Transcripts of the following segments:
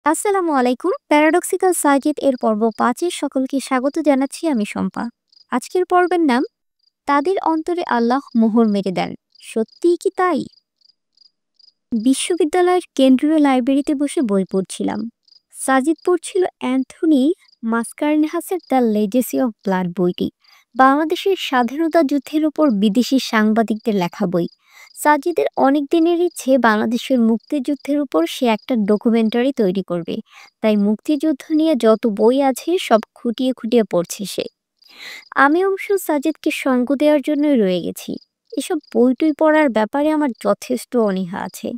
আসসালামু আলাইকুম। Paradoxical circuit এর পর্ব ৫ এর সকলকে স্বাগত জানাচ্ছি আমি শম্পা। আজকের পর্বের নাম তাদের অন্তরে আল্লাহ মোহর মেরে দেন। সত্যিই কি তাই? বিশ্ববিদ্যালয়ের কেন্দ্রীয় লাইব্রেরিতে বসে বই পড়ছিলাম। সাজিদ পড়ছিল অ্যান্থনি মাসকারেনহাসের দ্য লেজেসি অফ ব্লাড বইটি। বাংলাদেশের স্বাধীনতা যুদ্ধের উপর বিদেশি সাংবাদিকদের লেখা বই। সাজিদের অনেক দিনের ইচ্ছে বাংলাদেশের মুক্তিযুদ্ধের উপর সে একটা ডকুমেন্টারি তৈরি করবে। তাই মুক্তিযুদ্ধ নিয়ে যত বই আছে সব খুঁটিয়ে খুঁটিয়ে পড়ছে সে। আমি অবশ্য সাজিদকে সঙ্গ দেওয়ার জন্যই রয়ে গেছি। এসব বই টই পড়ার ব্যাপারে আমার যথেষ্ট অনীহা আছে।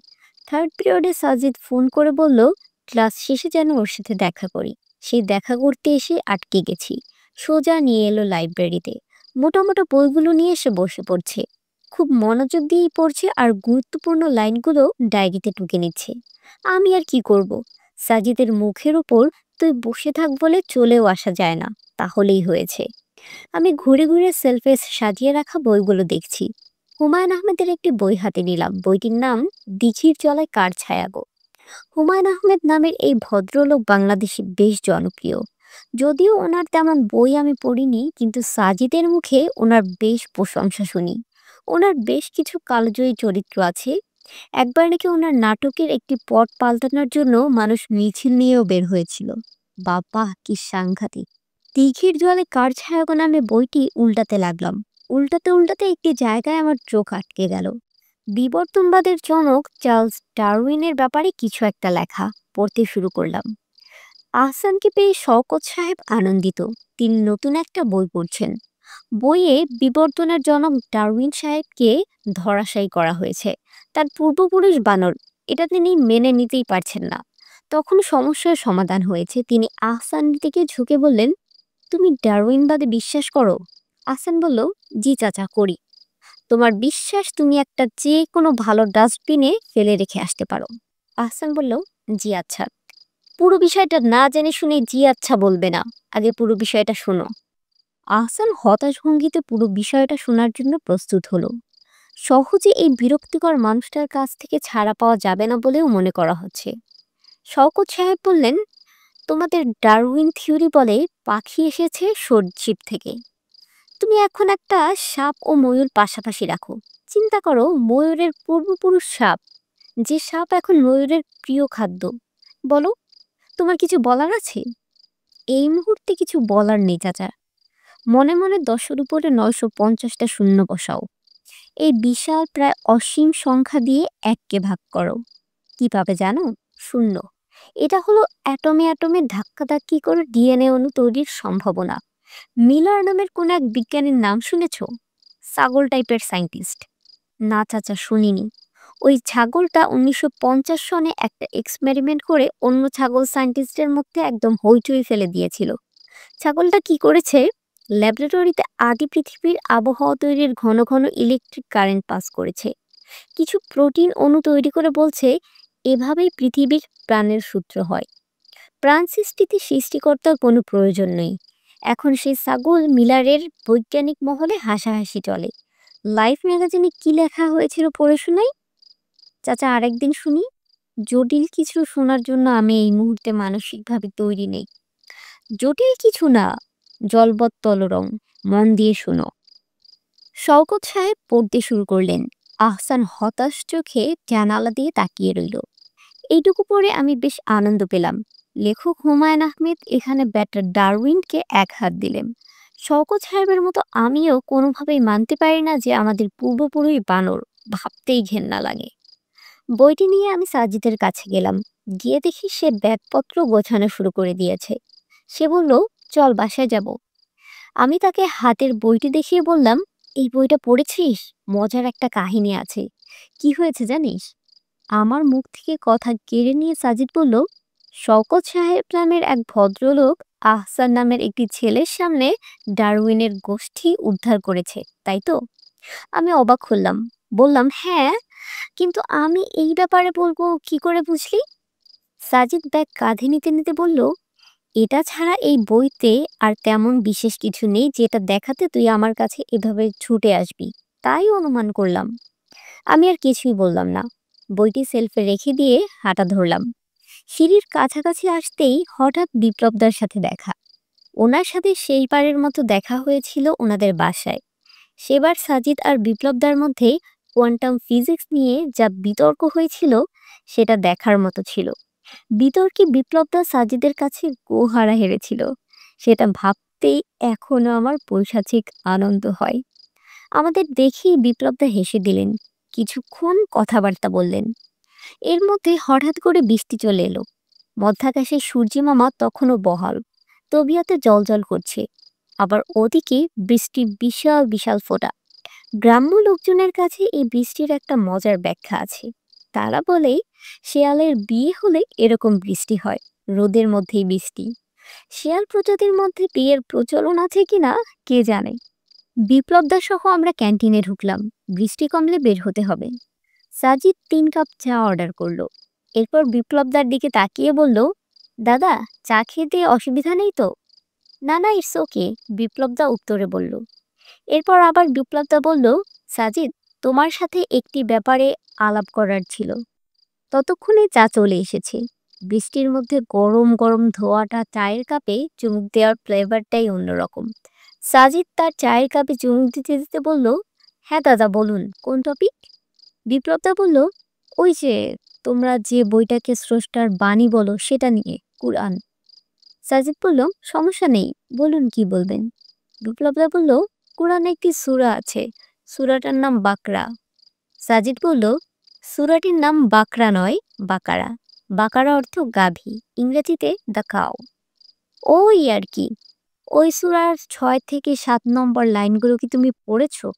থার্ড পিরিয়ডে সাজিদ ফোন করে বলল ক্লাস শেষে যেন ওর সাথে দেখা করি। সেই দেখা করতে এসে আটকে গেছি। সোজা নিয়ে এলো লাইব্রেরিতে। মোটা মোটা বইগুলো নিয়ে এসে বসে পড়ছে। খুব মনোযোগ দিয়েই পড়ছে আর গুরুত্বপূর্ণ লাইনগুলো ডায়েরিতে টুকে নিচ্ছে। আমি আর কি করব? সাজিদের মুখের উপর তুই বসে থাক বলে চলেও আসা যায় না, তাহলেই হয়েছে। আমি ঘুরে ঘুরে সেলফে সাজিয়ে রাখা বইগুলো দেখছি। হুমায়ুন আহমেদের একটি বই হাতে নিলাম। বইটির নাম দিঘির জলায় কার ছায়া গো। হুমায়ুন আহমেদ নামের এই ভদ্রলোক বাংলাদেশে বেশ জনপ্রিয়। যদিও ওনার তেমন বই আমি পড়িনি, কিন্তু সাজিদের মুখে ওনার বেশ প্রশংসা শুনি। ওনার বেশ কিছু কালজয়ী চরিত্র আছে। একবার নাকি ওনার নাটকের একটি পট পাল্টানোর জন্য মানুষ মিছিল নিয়েও বের হয়েছিল। বাবা কি সাংঘাতিক! দিঘির জলে কার ছায়াগো নামে বইটি উল্টাতে লাগলাম। উল্টাতে উল্টাতে একটি জায়গায় আমার চোখ আটকে গেল। বিবর্তনবাদের জনক চার্লস ডারউইনের ব্যাপারে কিছু একটা লেখা। পড়তে শুরু করলাম। আহসানকে পেয়ে শওকত সাহেব আনন্দিত। তিনি নতুন একটা বই পড়ছেন। বইয়ে বিবর্তনের জনক ডারউইন সাহেবকে ধরাশায়ী করা হয়েছে। তার পূর্বপুরুষ বানর। এটা তিনি মেনে নিতেই পারছেন না। তখন সমস্যার সমাধান হয়েছে। তিনি আহসানের দিকে ঝুঁকে বললেন, তুমি ডারউইনবাদে বিশ্বাস করো? আহসান বলল, জি চাচা করি। তোমার বিশ্বাস তুমি একটা যে কোনো ভালো ডাস্টবিনে ফেলে রেখে আসতে পারো? আহসান বলল, জি আচ্ছা। পুরো বিষয়টা না জেনে শুনে জি আচ্ছা বলবে না, আগে পুরো বিষয়টা শোনো। আহসান হতাশ ভঙ্গিতে পুরো বিষয়টা শোনার জন্য প্রস্তুত হলো। সহজে এই বিরক্তিকর মানুষটার কাছ থেকে ছাড়া পাওয়া যাবে না বলেও মনে করা হচ্ছে। শওকত সাহেব বললেন, তোমাদের ডারউইন থিওরি বলে পাখি এসেছে সরীসৃপ থেকে। তুমি এখন একটা সাপ ও ময়ূর পাশাপাশি রাখো। চিন্তা করো, ময়ূরের পূর্বপুরুষ সাপ, যে সাপ এখন ময়ূরের প্রিয় খাদ্য। বলো, তোমার কিছু বলার আছে? এই মুহূর্তে কিছু বলার নেই চাচা। মনে মনে ১০-এর উপরে ৯৫০টা শূন্য বসাও। এই বিশাল প্রায় অসীম সংখ্যা দিয়ে এককে ভাগ করো। কি পাবে জানো? শূন্য। এটা হলো অ্যাটমে অ্যাটমে ধাক্কাধাক্কি করে ডিএনএ অণু তৈরির সম্ভাবনা। মিলার নামের কোন এক বিজ্ঞানীর নাম শুনেছ? ছাগল টাইপের সায়েন্টিস্ট। না চাচা, শুনিনি। ওই ছাগলটা ১৯৫০ সনে একটা এক্সপেরিমেন্ট করে অন্য ছাগল সায়েন্টিস্টের মধ্যে একদম হইচই ফেলে দিয়েছিল। ছাগলটা কি করেছে? ল্যাবরেটরিতে আদি পৃথিবীর আবহাওয়া তৈরির ঘন ঘন ইলেকট্রিক কারেন্ট পাস করেছে। কিছু প্রোটিন অণু তৈরি করে বলছে এভাবেই পৃথিবীর প্রাণের সূত্র হয়। প্রাণ সৃষ্টিতে সৃষ্টিকর্তার কোনো প্রয়োজন নেই। এখন সেই ছাগল মিলারের বৈজ্ঞানিক মহলে হাসাহাসি চলে। লাইফ ম্যাগাজিনে কি লেখা হয়েছিল পড়ে শোনাই? চাচা আরেকদিন শুনি। জটিল কিছু শোনার জন্য আমি এই মুহূর্তে মানসিকভাবে তৈরি নেই। জটিল কিছু না, জলবৎ রং। মন দিয়ে শোনো। শওকত সাহেব পড়তে শুরু করলেন। আহসান হতাশ চোখে জানালা দিয়ে তাকিয়ে রইল। এইটুকু পড়ে আমি বেশ আনন্দ পেলাম। লেখক হুমায়ুন আহমেদ এখানে ব্যাটার ডারউইনকে এক হাত দিলেন। শওকত সাহেবের মতো আমিও কোনোভাবেই মানতে পারি না যে আমাদের পূর্বপুরুষ বানর। ভাবতেই ঘেন্না লাগে। বইটি নিয়ে আমি সাজিদের কাছে গেলাম। গিয়ে দেখি সে ব্যাগপত্র গোছানো শুরু করে দিয়েছে। সে বলল, চল বাসায় যাব। আমি তাকে হাতের বইটি দেখিয়ে বললাম, এই বইটা পড়েছিস? মজার একটা কাহিনী আছে। কি হয়েছে জানিস? আমার মুখ থেকে কথা কেড়ে নিয়ে সাজিদ বলল, শওকত সাহেব নামের এক ভদ্রলোক আহসান নামের একটি ছেলের সামনে ডারউইনের গোষ্ঠী উদ্ধার করেছে, তাই তো? আমি অবাক হলাম। বললাম, হ্যাঁ, কিন্তু আমি এই ব্যাপারে বলবো কি করে বুঝলি? সাজিদ ব্যাগ কাঁধে নিতে নিতে বলল, এটা ছাড়া এই বইতে আর তেমন বিশেষ কিছু নেই যেটা দেখাতে তুই আমার কাছে এভাবে ছুটে আসবি, তাই অনুমান করলাম। আমি আর কিছুই বললাম না। বইটি সেলফে রেখে দিয়ে হাঁটা ধরলাম। সিঁড়ির কাছাকাছি আসতেই হঠাৎ বিপ্লবদার সাথে দেখা। ওনার সাথে শেষবারের মতো দেখা হয়েছিল ওনাদের বাসায়। সেবার সাজিদ আর বিপ্লবদার মধ্যে কোয়ান্টাম ফিজিক্স নিয়ে যা বিতর্ক হয়েছিল সেটা দেখার মতো ছিল। বিতর্কে বিপ্লবদা সাজিদের কাছে গোহারা হেরেছিল। সেটা ভাবতেই এখনো আমার পৈশাচিক আনন্দ হয়। আমাদের দেখেই বিপ্লবদা হেসে দিলেন, কিছুক্ষণ কথাবার্তা বললেন। এর মধ্যে হঠাৎ করে বৃষ্টি চলে এলো। মধ্যাকাশে সূর্যিমামা তখনও বহাল, তবিয়তে জলজল করছে। আবার ওদিকে বৃষ্টির বিশাল বিশাল ফোঁটা। গ্রাম্য লোকজনের কাছে এই বৃষ্টির একটা মজার ব্যাখ্যা আছে। তারা বলে শেয়ালের বিয়ে হলে এরকম বৃষ্টি হয়, রোদের মধ্যেই বৃষ্টি। শেয়াল প্রজাতির মধ্যে বিয়ের প্রচলন আছে কিনা কে জানে। বিপ্লবদা সহ আমরা ক্যান্টিনে ঢুকলাম। বৃষ্টি কমলে বের হতে হবে। সাজিদ 3 কাপ চা অর্ডার করলো। এরপর বিপ্লবদার দিকে তাকিয়ে বলল, দাদা, চা খেতে অসুবিধা নেই তো? না না, ইটস ওকে, বিপ্লবদা উত্তরে বলল। এরপর আবার বিপ্লবদা বলল, সাজিদ, তোমার সাথে একটি ব্যাপারে আলাপ করার ছিল। ততক্ষণে চা চলে এসেছে। বৃষ্টির মধ্যে গরম গরম ধোয়াটা চায়ের কাপে চুমুক দেওয়ার ফ্লেভারটাই অন্যরকম। সাজিদ তার চায়ের কাপে চুমুক দিতে দিতে বলল, হ্যাঁ দাদা, বলুন কোন টপিক? বিপ্লবদা বলল, ওই যে তোমরা যে বইটাকে স্রষ্টার বাণী বলো সেটা নিয়ে, কুরআন। সাজিদ বলল, সমস্যা নেই, বলুন কি বলবেন। বিপ্লবদা বলল, কুরআনে একটি সূরা আছে, সূরাটার নাম বাকরা। সাজিদ বলল, সূরাটির নাম বাকরা নয়, বাকারা। বাকারা অর্থ গাভী, ইংরেজিতে দ্য কাউ। ওই আর কি। ওই সূরার 6 থেকে 7 নম্বর লাইনগুলো কি তুমি পড়েছো?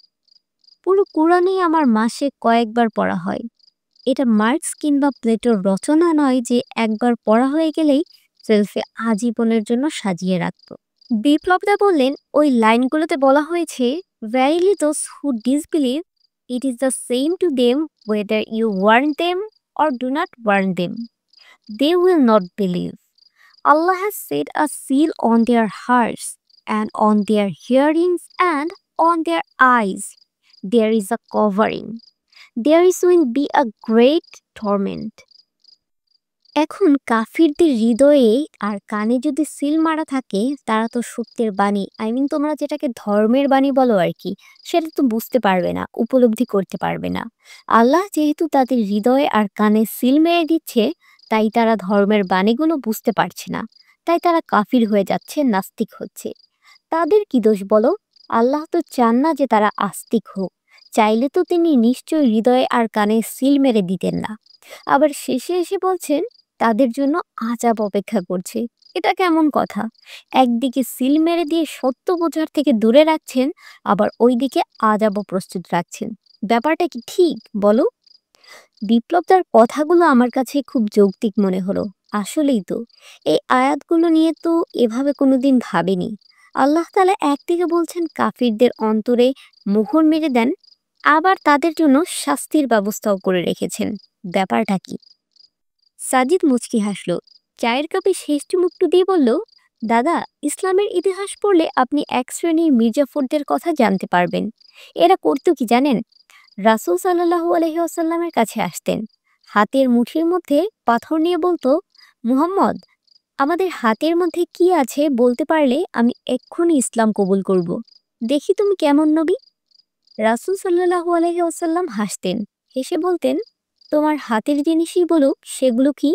পুরো কোরআনই আমার মাসে কয়েকবার পড়া হয়। এটা মার্কস কিংবা প্লেটোর রচনা নয় যে একবার পড়া হয়ে গেলেই সেলফে আজীবনের জন্য সাজিয়ে রাখতো। বিপ্লবদা বললেন, ওই লাইনগুলোতে বলা হয়েছে, verily those who disbelieve, it is the same to them whether you warn them or do not warn them, they will not believe. Allah has set a seal on their hearts and on their hearings and on their eyes. There is a covering. There is will be a great torment. এখন কাফিরদের হৃদয়ে আর কানে যদি seal মারা থাকে, তারা তো সত্যের বাণী, তোমরা যেটাকে ধর্মের বাণী বলো আর কি, সেটা তো বুঝতে পারবে না, উপলব্ধি করতে পারবে না। আল্লাহ যেহেতু তাদের হৃদয়ে আর কানে সিল মেরে দিচ্ছে, তাই তারা ধর্মের বাণীগুলো বুঝতে পারছে না। তাই তারা কাফির হয়ে যাচ্ছে, নাস্তিক হচ্ছে। তাদের কি দোষ বলো? আল্লাহ তো চান না যে তারা আস্তিক হোক। চাইলে তো তিনি নিশ্চয়ই হৃদয়ে আর কানে সিল মেরে দিতেন না। আবার শেষে এসে বলছেন তাদের জন্য আযাব অপেক্ষা করছে। এটা কেমন কথা? একদিকে সিল মেরে দিয়ে সত্য বোঝার থেকে দূরে রাখছেন, আবার ওইদিকে আযাবও প্রস্তুত রাখছেন। ব্যাপারটা কি ঠিক বলো? বিপ্লবদার কথাগুলো আমার কাছে খুব যৌক্তিক মনে হলো। আসলেই তো, এই আয়াতগুলো নিয়ে তো এভাবে কোনোদিন ভাবিনি। আল্লাহ তাআলা একদিকে বলছেন কাফিরদের অন্তরে মোহর মেরে দেন, আবার তাদের জন্য শাস্তির ব্যবস্থাও করে রেখেছেন। ব্যাপারটা কি? সাজিদ মুচকি হাসল। চায়ের কাপে শেষ চুমুকটু দিয়ে বলল, দাদা, ইসলামের ইতিহাস পড়লে আপনি এক শ্রেণীর মির্জাফরদের কথা জানতে পারবেন। এরা করতো কি জানেন? রাসূল সাল্লাল্লাহু আলাইহি ওয়াসাল্লামের কাছে আসতেন। হাতের মুঠির মধ্যে পাথর নিয়ে বলতো, মুহাম্মদ, আমাদের হাতের মধ্যে কি আছে বলতে পারলে আমি এক্ষুনি ইসলাম কবুল করব। দেখি তুমি কেমন নবী। রাসূল সাল্লাল্লাহু আলাইহি ওয়াসাল্লাম হাসতেন, হেসে বলতেন, তোমার হাতের জিনিসই বলুক সেগুলো কি।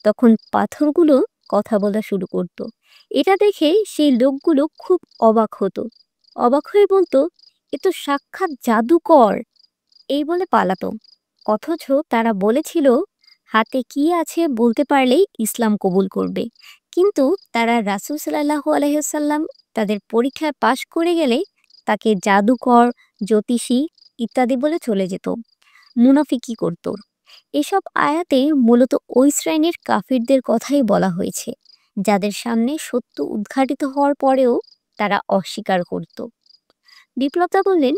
তখন পাথরগুলো কথা বলা শুরু করত। এটা দেখে সেই লোকগুলো খুব অবাক হতো। অবাক হয়ে বলতো, এ তো সাক্ষাৎ জাদুকর, এই বলে পালাতো। অথচ তারা বলেছিল হাতে কি আছে বলতে পারলেই ইসলাম কবুল করবে। কিন্তু তারা রাসূল সাল্লাল্লাহু আলাইহি ওয়াসাল্লাম তাদের পরীক্ষায় পাশ করে গেলে তাকে জাদুকর, জ্যোতিষী ইত্যাদি বলে চলে যেত, মুনাফিকি করত। এসব আয়াতে মূলত ওই শ্রেণীর কাফিরদের কথাই বলা হয়েছে, যাদের সামনে সত্য উদ্ঘাটিত হওয়ার পরেও তারা অস্বীকার করত। বিপ্লবদা বললেন,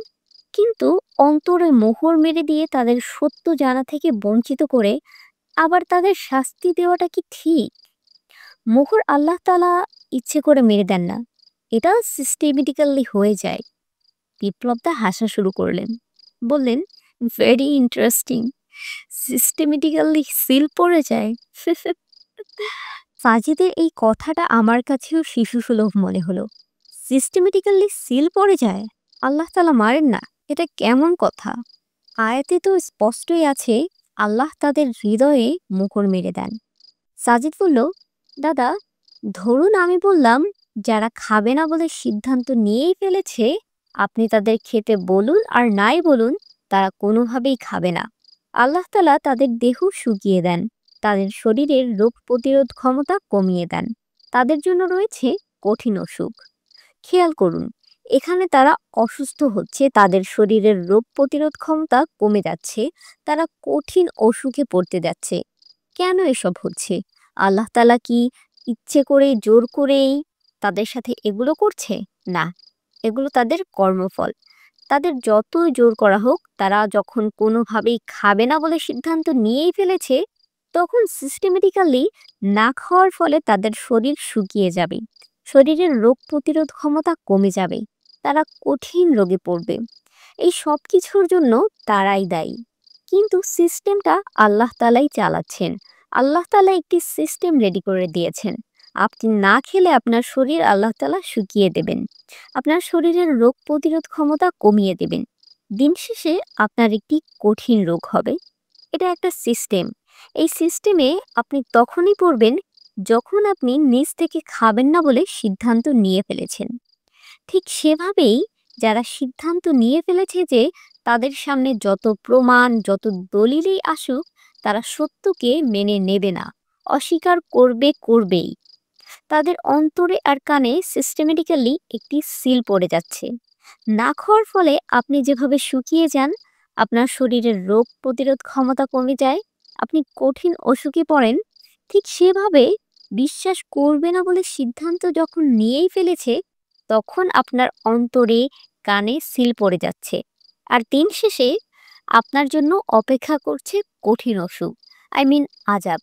কিন্তু অন্তরে মোহর মেরে দিয়ে তাদের সত্য জানা থেকে বঞ্চিত করে আবার তাদের শাস্তি দেওয়াটা কি ঠিক? মোহর আল্লাহ তাআলা ইচ্ছে করে মেরে দেন না, এটা সিস্টেমেটিক্যালি হয়ে যায়। বিপ্লবদা হাসা শুরু করলেন, বললেন, ভেরি ইন্টারেস্টিং। সিস্টেমেটিক্যালি সিল পড়ে যায়। সাজিদের এই কথাটা আমার কাছেও শিশুসুলভ মনে হলো। সিস্টেমেটিক্যালি সিল পড়ে যায়, আল্লাহ তালা মারেন না, এটা কেমন কথা? আয়াতে তো স্পষ্টই আছে আল্লাহ তাদের হৃদয়ে মুকর মেরে দেন। সাজিদ বলল, দাদা, ধরুন আমি বললাম যারা খাবে না বলে সিদ্ধান্ত নিয়েই ফেলেছে, আপনি তাদের খেতে বলুন আর নাই বলুন, তারা কোনোভাবেই খাবে না। আল্লাহ তালা তাদের দেহ শুকিয়ে দেন, তাদের শরীরের রোগ প্রতিরোধ ক্ষমতা কমিয়ে দেন, তাদের জন্য রয়েছে কঠিন অসুখ। খেয়াল করুন, এখানে তারা অসুস্থ হচ্ছে, তাদের শরীরের রোগ প্রতিরোধ ক্ষমতা কমে যাচ্ছে, তারা কঠিন অসুখে পড়তে যাচ্ছে। কেন এসব হচ্ছে? আল্লাহ তাআলা কি ইচ্ছে করেই জোর করেই তাদের সাথে এগুলো করছে? না, এগুলো তাদের কর্মফল। তাদের যতই জোর করা হোক, তারা যখন কোনোভাবেই খাবে না বলে সিদ্ধান্ত নিয়েই ফেলেছে, তখন সিস্টেমেটিক্যালি না খাওয়ার ফলে তাদের শরীর শুকিয়ে যাবে, শরীরের রোগ প্রতিরোধ ক্ষমতা কমে যাবে, তারা কঠিন রোগে পড়বে। এই সব কিছুর জন্য তারাই দায়ী। কিন্তু সিস্টেমটা আল্লাহ তাআলাই চালাচ্ছেন। আল্লাহ তাআলা একটি সিস্টেম রেডি করে দিয়েছেন। আপনি না খেলে আপনার শরীর আল্লাহ তাআলা শুকিয়ে দেবেন, আপনার শরীরের রোগ প্রতিরোধ ক্ষমতা কমিয়ে দেবেন। দিন শেষে আপনার একটি কঠিন রোগ হবে। এটা একটা সিস্টেম। এই সিস্টেমে আপনি তখনই পড়বেন যখন আপনি নিজ থেকে খাবেন না বলে সিদ্ধান্ত নিয়ে ফেলেছেন। ঠিক সেভাবেই যারা সিদ্ধান্ত নিয়ে ফেলেছে যে তাদের সামনে যত প্রমাণ, যত দলিলই আসুক, তারা সত্যকে মেনে নেবে না, অস্বীকার করবেই। তাদের অন্তরে আর কানে সিস্টেমেটিক্যালি একটি সিল পড়ে যাচ্ছে। না খাওয়ার ফলে আপনি যেভাবে শুকিয়ে যান, আপনার শরীরের রোগ প্রতিরোধ ক্ষমতা কমে যায়, আপনি কঠিন অসুখে পড়েন, ঠিক সেভাবে বিশ্বাস করবে না বলে সিদ্ধান্ত যখন নিয়েই ফেলেছে, তখন আপনার অন্তরে কানে সিল পড়ে যাচ্ছে। আর দিন শেষে আপনার জন্য অপেক্ষা করছে কঠিন অসুখ, আই মিন আযাব।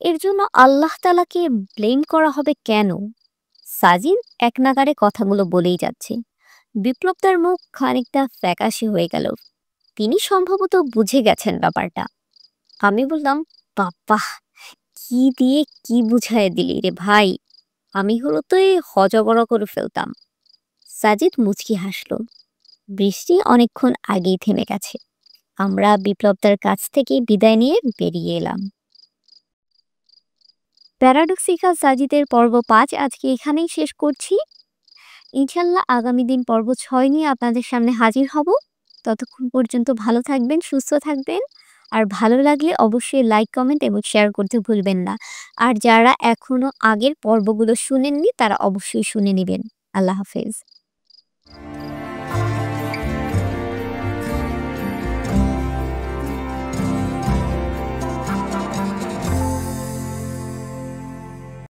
এর জন্য আল্লাহ তাআলাকে ব্লেম করা হবে কেন? সাজিন এক নাগাড়ে কথাগুলো বলেই যাচ্ছে। বিপ্লব তার মুখ খানিকটা ফ্যাকাশে হয়ে গেল। তিনি সম্ভবত বুঝে গেছেন ব্যাপারটা। আমি বললাম, বাবা, কি দিয়ে কি বুঝায় দিলি রে ভাই! আমি হলো তো এই হজবড় করে ফেলতাম। সাজিদ মুচকি হাসল। বৃষ্টি অনেকক্ষণ আগেই থেমে গেছে। আমরা বিপ্লবদার কাছ থেকে বিদায় নিয়ে বেরিয়ে এলাম। প্যারাডক্সিক্যাল সাজিদের পর্ব ৫ আজকে এখানেই শেষ করছি। ইনশাল্লাহ আগামী দিন পর্ব ৬ নিয়ে আপনাদের সামনে হাজির হব। ততক্ষণ পর্যন্ত ভালো থাকবেন, সুস্থ থাকবেন। আর ভালো লাগলে অবশ্যই লাইক, কমেন্ট এবং শেয়ার করতে ভুলবেন না। আর যারা এখনো আগের পর্বগুলো শুনেননি, তারা অবশ্যই শুনে নেবেন। আল্লাহ হাফেজ।